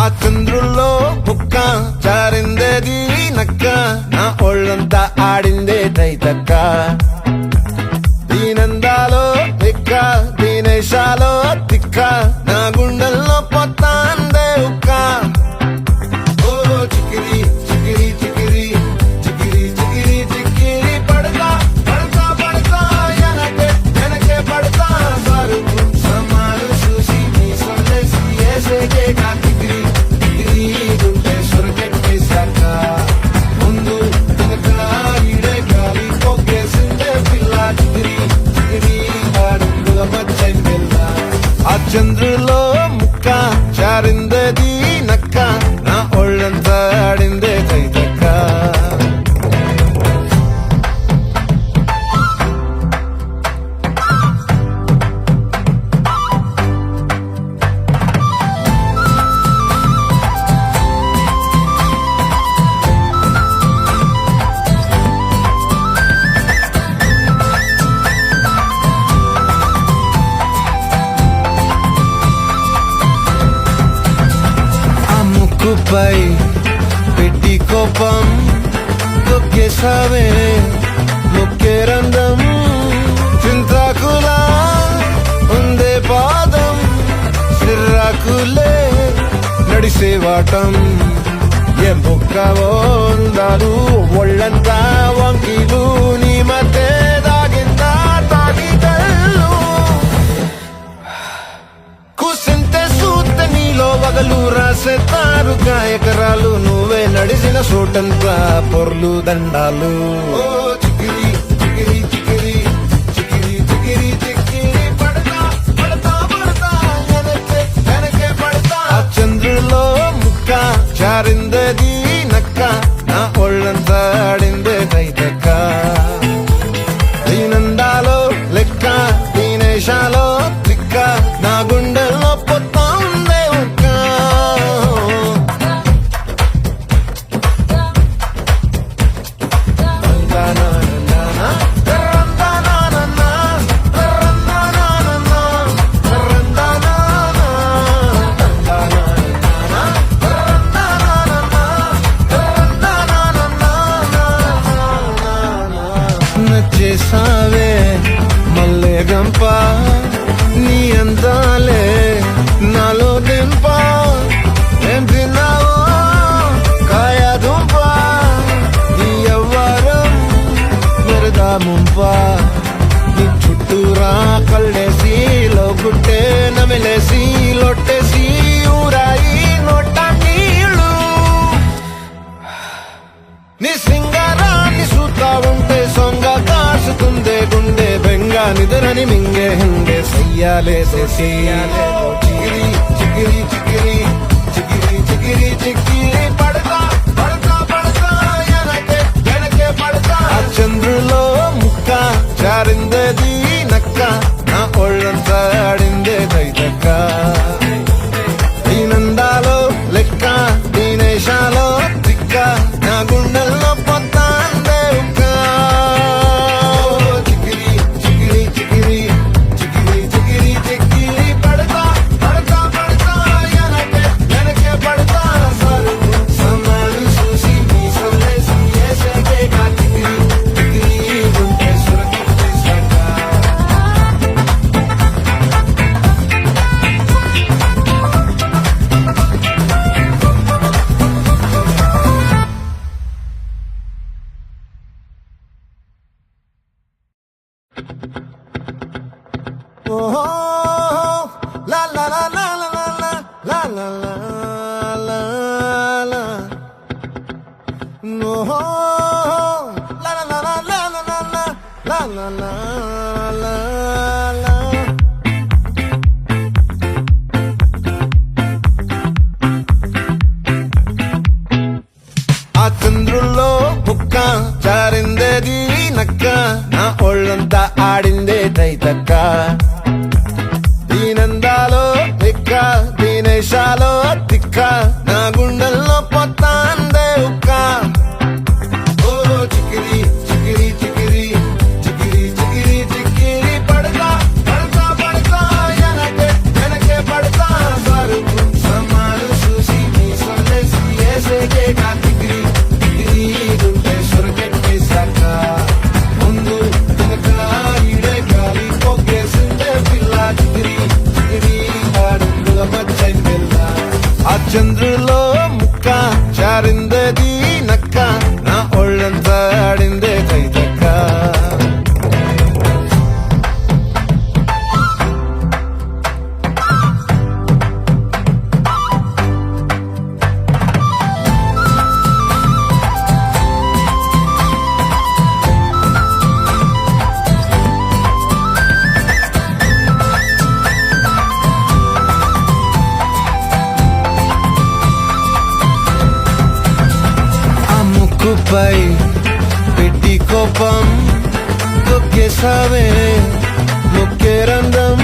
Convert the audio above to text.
ఆ చంద్రుల్లో బుక్క జారిందేది నక్క, నా ఒళ్ళంతా ఆడిందే తైతక్క. దీనందాలో తిక్క, దీనేశాలో తిక్క, నా గుండెల్లో పొత్తాందే ఉక్క. ఓ చికిరి చికిరి చికిరి చికిరి చికిరి చికిరి పడతా పడతా పడతా ఎనకే ఎనకే పడతా. సరుకు సమాలు చూసి నీ సందేశి ఏసేకే కాకిరి గిరి గుండె సొరకెట్టేశాక ముందు వెనక ఈడే గాలి పోకేసిందే పిల్ల. చికిరి చికిరి అడుగుల మచ్చై పిల్ల. ఆ చంద్రులో ముక్క జారిందేది నక్క, నా ఒళ్ళంతా ఆడిందే తైతక్క. ఆ ముక్కుపై పెట్టి కోపం తొక్కేసావే మొక్కే రంధ్రం. చింతాకులా ఉందే పాదం, సిర్రాకులే నడిసేవాటం. ఏ బొక్కవో ఉందాలు ఒళ్ళంతా వంకీలు, నీ మధ్య దాగిందా తాగిదళ్ళు. కూసింతే సూత్తే నీలో వగలు రాసేతారుగా ఎకరాలు, నువ్వే నడిసిన చోటంతా పొర్లు దండాలు. ఓ చికిరి చికిరి చికిరి చికిరి చికిరి చికిరి పడతా పడతా పడతా ఎనకే ఎనకే పడతా. ఆ చంద్రులో ముక్క జారిందేది నక్క, నా ఒళ్ళంతా ఆడిందే తైతక్క. దీనందాలో లెక్క, దీనేశాలో తిక్క, నా గుండెల్లో పొత్తా ఉందే ఉక్క. నచ్చేసావే మల్లె గంప, నీ అందాలే నాలో దింప. ఏం తిన్నావో కాయ దుంప, నీ ఎవ్వరం మెరదా ముంప. నీ చుట్టూరా కళ్ళేసి లోగుట్టే నమిలేసి లొట్టేసి ఊరాయి నోట నీళ్ళు. నీ సింగారాన్ని చూస్తా ఉంటే సొంగ కాసుకుందే గుండె బెంగ. నిద్రని మింగే హండే సయ్యాలేసేసి. చికిరి చికిరి చికిరి చికిరి చికిరి చికిరి పడతా పడతా పడతా ఎనకే ఎనకే పడతా. ఆ చంద్రులో ముక్క జారిందేది నక్క, నా ఒళ్ళంతా ఆడిందే తైతక్క. దీనందాలో లెక్క, దీనేశాలో తిక్క, నా గుండెల్లో పొత్తాందే ఉక్క. చికిరి చికిరి చికిరి చికిరి చికిరి చికిరి పడతా పడతా పడతా ఎనకే ఎనకే పడతా. సరుకు సమాలు చూసి నీ సందేశి ఏసేకే కాకిరి చికిరి గుండె సొరకెట్టేశాక. ఓహో లా లా లా లా లా లా లా లా లా లా. ఓహో లా లా లా లా లా లా లా లా లా లా లా. ఆ చంద్రుల్లో బుక్క జారిందే ఒళ్ళంతా ఆడిందే తైతక్క దీనందాలో తిక్క దీనేశాలో తిక్క నా గుండెల్లో పొత్తాందే ఉక్క ఓ చికిరి చికిరి చికిరి చికిరి చికిరి చికిరి పడతా పడతా పడతా ఎనకే ఎనకే పడతా సరుకు సమాలు చూసి నీ సొల్లేసి ఏసేకే కా చికిరి చికిరి గుండె సొరకెట్టేశాక ముందు వెనక ఈడే గాలి పొగేసిందే పిల్ల చికిరి చికిరి ఆడుగుల మచ్చైన పిల్ల ఆ చంద్రులో ముక్క చారిందది నక్క నా ఒళ్ళంతా ఆడిందే తైతక్క ఆ ముక్కుపై పెట్టి కోపం తొక్కేసావే ముక్కే రంధ్రం